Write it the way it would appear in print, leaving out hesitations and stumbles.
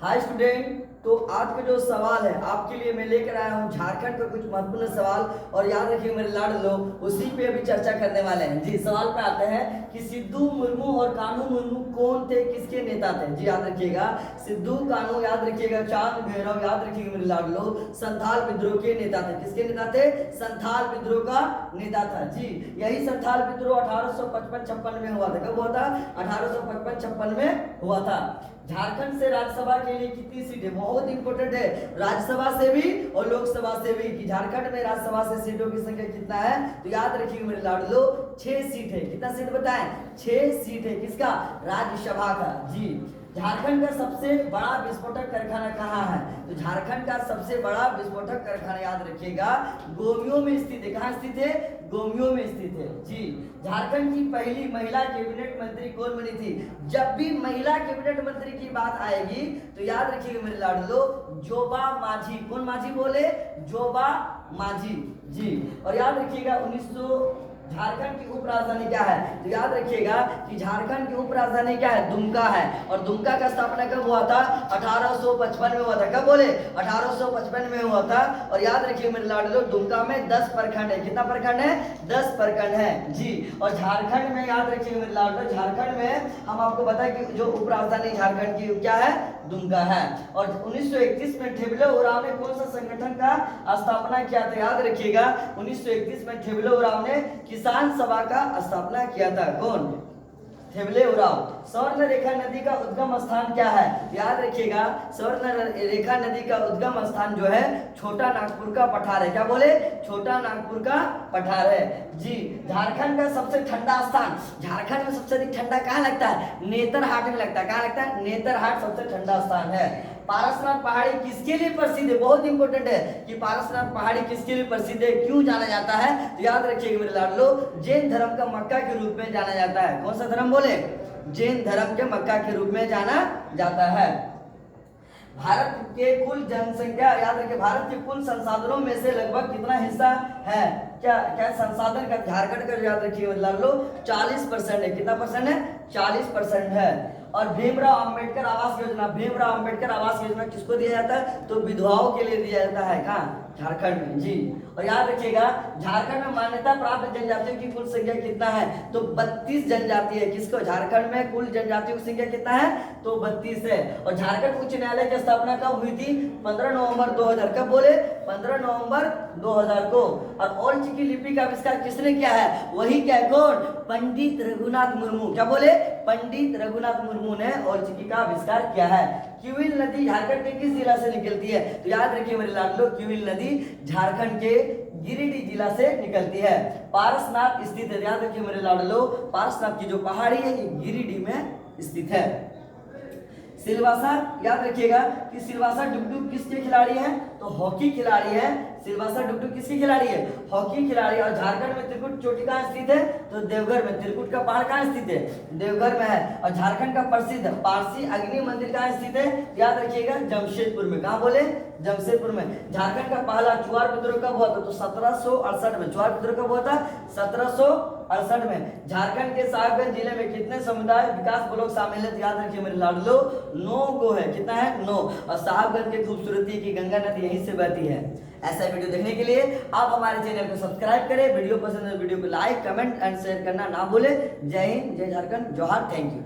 Hi student. तो आज का जो सवाल है आपके लिए मैं लेकर आया हूँ झारखंड का कुछ महत्वपूर्ण सवाल। और याद रखिए मेरे लाडलो, उसी पे अभी चर्चा करने वाले हैं। जी, सवाल पे आते हैं कि सिद्धू मुर्मू और कान्हू मुर्मू कौन थे, किसके नेता थे। जी याद रखिएगा, सिद्धू कान्हू याद रखिएगा, चांद भैरव याद रखिएगा मेरे लाडलो, संथाल विद्रोह के नेता थे। किसके नेता थे? संथाल विद्रोह का नेता था। जी, यही संथाल विद्रोह 1855-56 में हुआ था। कब हुआ था? 1855-56 में हुआ था। झारखंड से राज्यसभा के लिए कितनी सीटें? बहुत इंपॉर्टेंट है, राज्यसभा से भी और लोकसभा से भी, कि झारखंड में राज्यसभा से सीटों की संख्या कितना है। तो याद रखिए मेरे लाडलो, 6 सीट है। कितना सीट बताएं? 6 सीट है। किसका? राज्यसभा का। जी, झारखंड का सबसे बड़ा विस्फोटक कारखाना कहाँ है? तो झारखंड का सबसे बड़ा विस्फोटक कारखाना याद रखिएगा गोमियों में स्थित है। कहाँ स्थित है? गोमियों में स्थित है। जी, झारखंड की पहली महिला कैबिनेट मंत्री कौन बनी थी? जब भी महिला कैबिनेट मंत्री की बात आएगी तो याद रखिएगा मेरे लाडलो, जोबा माझी। कौन माझी बोले? जोबा माझी। जी, और याद रखिएगा झारखंड की उप राजधानी क्या है? तो याद रखिएगा कि झारखंड की उप राजधानी क्या है? दुमका है। और दुमका का स्थापना कब हुआ था? 1855 में हुआ था। कब बोले? 1855 में हुआ था। और याद रखिए मेरे लाडलो, दुमका में 10 प्रखंड है। कितना प्रखंड है? 10 प्रखंड है। जी, और झारखंड में याद रखिए मेरे लाडलो, झारखंड में हम आपको बताएं कि जो उप राजधानी झारखंड की क्या है? दुमका है। और 1931 में ठेबले उरांव ने कौन सा संगठन का स्थापना किया था? याद रखिएगा 1931 में ठेबले उरांव ने किसान सभा का स्थापना किया था। कौन? ठेबले उरांव। स्वर्ण रेखा नदी का उद्गम स्थान क्या है? याद रखिएगा, स्वर्ण रेखा नदी का उद्गम स्थान जो है छोटा नागपुर का पठार है। क्या बोले? छोटा नागपुर का पठार है। जी, झारखंड का सबसे ठंडा स्थान, झारखंड में सबसे अधिक ठंडा कहाँ लगता है? नेतरहाट में लगता है। कहाँ लगता है? नेतरहाट सबसे ठंडा स्थान है। पारसनाथ पहाड़ी किसके लिए प्रसिद्ध है? बहुत इंपॉर्टेंट है कि पारसनाथ पहाड़ी किसके लिए प्रसिद्ध है, क्यों जाना जाता है? तो याद रखिएगा मेरे लाडलो, जैन धर्म का मक्का के रूप में जाना जाता है। कौन सा धर्म बोले? जैन धर्म के मक्का के रूप में जाना जाता है। भारत के कुल जनसंख्या याद रखिए, भारत के कुल संसाधनों में से लगभग कितना हिस्सा है? क्या क्या संसाधन का झारखंड का याद रखिए मतलब लो 40% है। कितना परसेंट है? 40% है। और भीमराव अंबेडकर आवास योजना, भीमराव अंबेडकर आवास योजना किसको दिया जाता है? तो विधवाओं के लिए दिया जाता है। कहाँ? झारखंड में। जी, और याद रखिएगा झारखंड में मान्यता प्राप्त जनजातियों की कुल संख्या कितना है? तो 32 जनजाति है। किसको? झारखंड में कुल जनजातियों की संख्या कितना है? तो 32 है। और झारखंड उच्च न्यायालय की स्थापना कब हुई थी? 15 नवंबर 2000। कब बोले? 15 नवंबर 2000 को। और ओल्ड की लिपि का आविष्कार किसने किया है? वही क्या है? कौन? पंडित रघुनाथ मुर्मू। क्या बोले? पंडित रघुनाथ मुर्मू ने ओल्ड का आविष्कार किया है। क्यूल नदी झारखंड के किस जिला से निकलती है? तो याद रखिए मेरे लाडलो, क्यूल नदी झारखंड के गिरिडीह जिला से निकलती है। पारसनाथ स्थित है। याद रखिए मेरे लाडलो, पारसनाथ की जो पहाड़ी है ये गिरिडीह में स्थित है। सिलवासा याद रखिएगा कि सिलवासा डुगडुग किसके खिलाड़ी हैं? तो हॉकी खिलाड़ी है। सिलवासा डुगडुग किसकी खिलाड़ी है? हॉकी खिलाड़ी। और झारखंड में त्रिकुट चोटी कहाँ स्थित है? तो देवघर में। त्रिकुट का पहाड़ कहाँ स्थित है? देवघर में है। और झारखंड का प्रसिद्ध पारसी अग्नि मंदिर कहाँ स्थित है? याद रखिएगा जमशेदपुर में। कहाँ बोले? जमशेदपुर में। झारखंड का पहला चुआर विद्रोह कब हुआ था? तो 1768 में। चुआर विद्रोह कब हुआ था? 1768 में। झारखंड के साहिबगंज जिले में कितने समुदाय विकास ब्लॉक शामिल है? याद रखिए मेरे लाडलो, 9 गो है। कितना है? 9। और साहिबगंज की खूबसूरती की गंगा नदी यहीं से बहती है। ऐसा वीडियो देखने के लिए आप हमारे चैनल को सब्सक्राइब करें। वीडियो पसंद है वीडियो को लाइक, कमेंट एंड शेयर करना ना भूलें। जय हिंद, जय झारखंड, जोहार, थैंक यू।